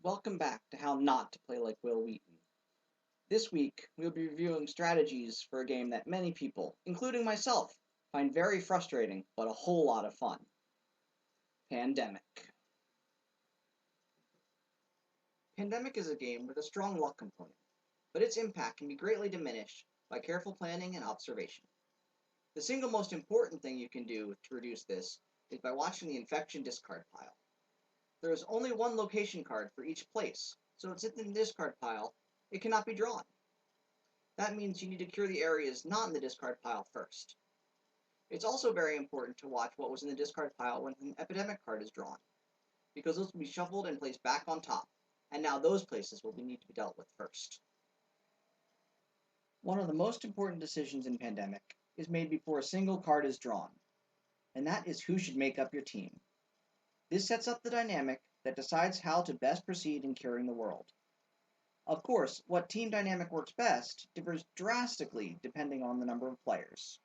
Welcome back to How Not to Play Like Wil Wheaton. This week, we'll be reviewing strategies for a game that many people, including myself, find very frustrating but a whole lot of fun. Pandemic. Pandemic is a game with a strong luck component, but its impact can be greatly diminished by careful planning and observation. The single most important thing you can do to reduce this is by watching the infection discard pile. There is only one location card for each place, so if it's in the discard pile, it cannot be drawn. That means you need to cure the areas not in the discard pile first. It's also very important to watch what was in the discard pile when an epidemic card is drawn, because those will be shuffled and placed back on top, and now those places will need to be dealt with first. One of the most important decisions in Pandemic is made before a single card is drawn, and that is who should make up your team. This sets up the dynamic that decides how to best proceed in curing the world. Of course, what team dynamic works best differs drastically depending on the number of players.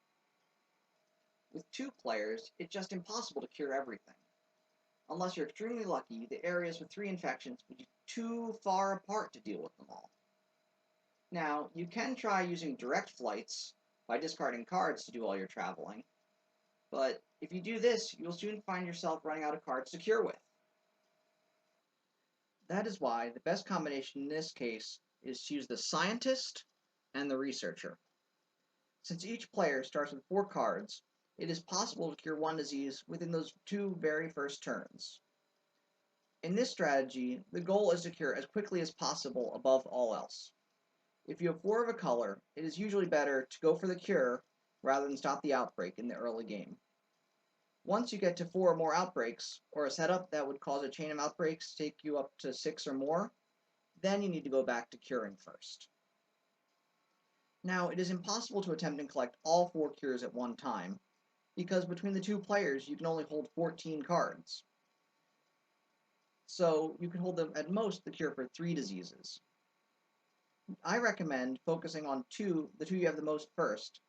With 2 players, it's just impossible to cure everything. Unless you're extremely lucky, the areas with 3 infections would be too far apart to deal with them all. Now, you can try using direct flights by discarding cards to do all your traveling, but if you do this, you'll soon find yourself running out of cards to cure with. That is why the best combination in this case is to use the scientist and the researcher. Since each player starts with 4 cards, it is possible to cure one disease within those 2 very first turns. In this strategy, the goal is to cure as quickly as possible above all else. If you have 4 of a color, it is usually better to go for the cure rather than stop the outbreak in the early game. Once you get to 4 or more outbreaks, or a setup that would cause a chain of outbreaks to take you up to 6 or more, then you need to go back to curing first. Now, it is impossible to attempt and collect all 4 cures at one time, because between the 2 players you can only hold 14 cards. So you can hold them at most the cure for 3 diseases. I recommend focusing on the two you have the most first,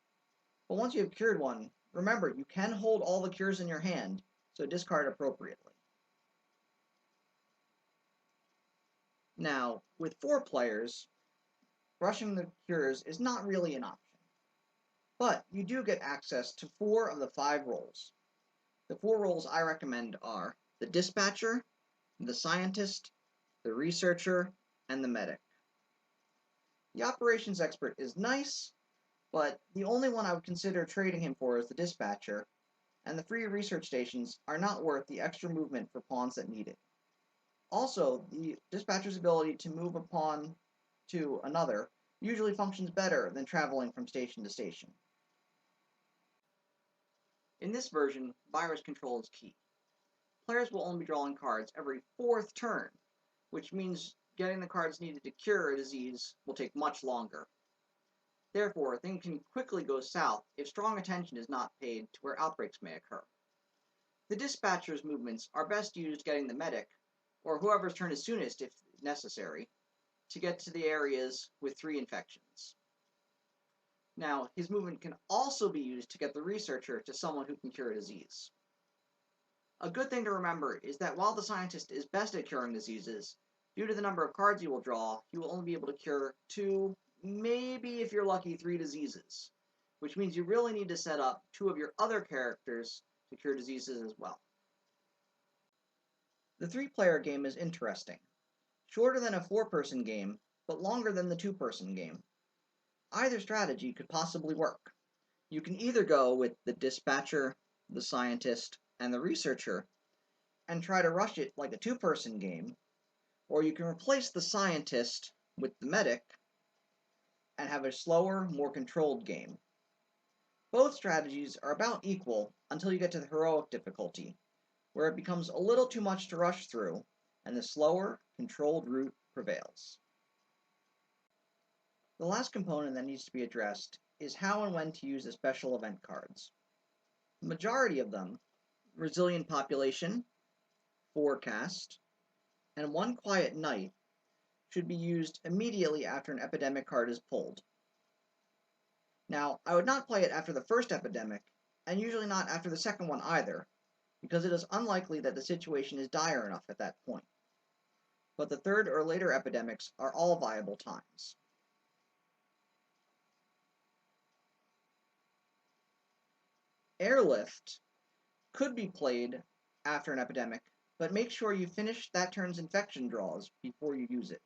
but once you have cured one, remember, you can hold all the cures in your hand, so discard appropriately. Now, with 4 players, rushing the cures is not really an option. But you do get access to 4 of the 5 roles. The 4 roles I recommend are the dispatcher, the scientist, the researcher, and the medic. The operations expert is nice, but the only one I would consider trading him for is the dispatcher, and the free research stations are not worth the extra movement for pawns that need it. Also, the dispatcher's ability to move a pawn to another usually functions better than traveling from station to station. In this version, virus control is key. Players will only be drawing cards every 4th turn, which means getting the cards needed to cure a disease will take much longer. Therefore, things can quickly go south if strong attention is not paid to where outbreaks may occur. The dispatcher's movements are best used getting the medic, or whoever's turn is soonest if necessary, to get to the areas with 3 infections. Now, his movement can also be used to get the researcher to someone who can cure a disease. A good thing to remember is that while the scientist is best at curing diseases, due to the number of cards you will draw, you will only be able to cure 2, maybe if you're lucky 3 diseases, which means you really need to set up 2 of your other characters to cure diseases as well. The 3-player game is interesting. Shorter than a 4-person game, but longer than the 2-person game. Either strategy could possibly work. You can either go with the dispatcher, the scientist, and the researcher, and try to rush it like a 2-person game, or you can replace the scientist with the medic and have a slower, more controlled game. Both strategies are about equal until you get to the heroic difficulty, where it becomes a little too much to rush through, and the slower, controlled route prevails. The last component that needs to be addressed is how and when to use the special event cards. The majority of them, Resilient Population, Forecast, and One Quiet Night, should be used immediately after an epidemic card is pulled. Now, I would not play it after the first epidemic, and usually not after the second one either, because it is unlikely that the situation is dire enough at that point. but the third or later epidemics are all viable times. Airlift could be played after an epidemic, but make sure you finish that turn's infection draws before you use it.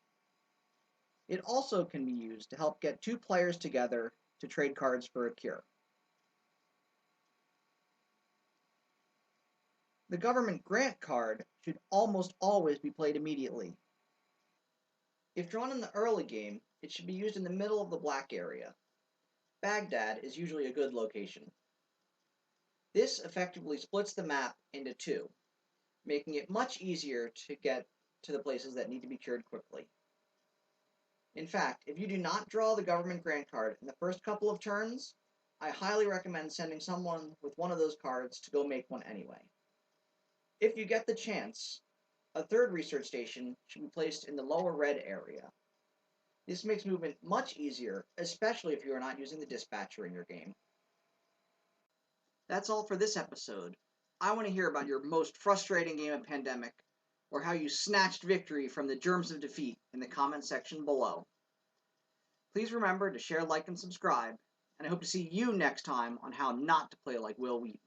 It also can be used to help get two players together to trade cards for a cure. The government grant card should almost always be played immediately. If drawn in the early game, it should be used in the middle of the black area. Baghdad is usually a good location. This effectively splits the map into two, making it much easier to get to the places that need to be cured quickly. In fact, if you do not draw the government grant card in the first couple of turns, I highly recommend sending someone with one of those cards to go make one anyway. If you get the chance, a third research station should be placed in the lower red area. This makes movement much easier, especially if you are not using the dispatcher in your game. That's all for this episode. I want to hear about your most frustrating game of Pandemic, or how you snatched victory from the germs of defeat in the comment section below. Please remember to share, like, and subscribe, and I hope to see you next time on how not to play like Wil Wheaton.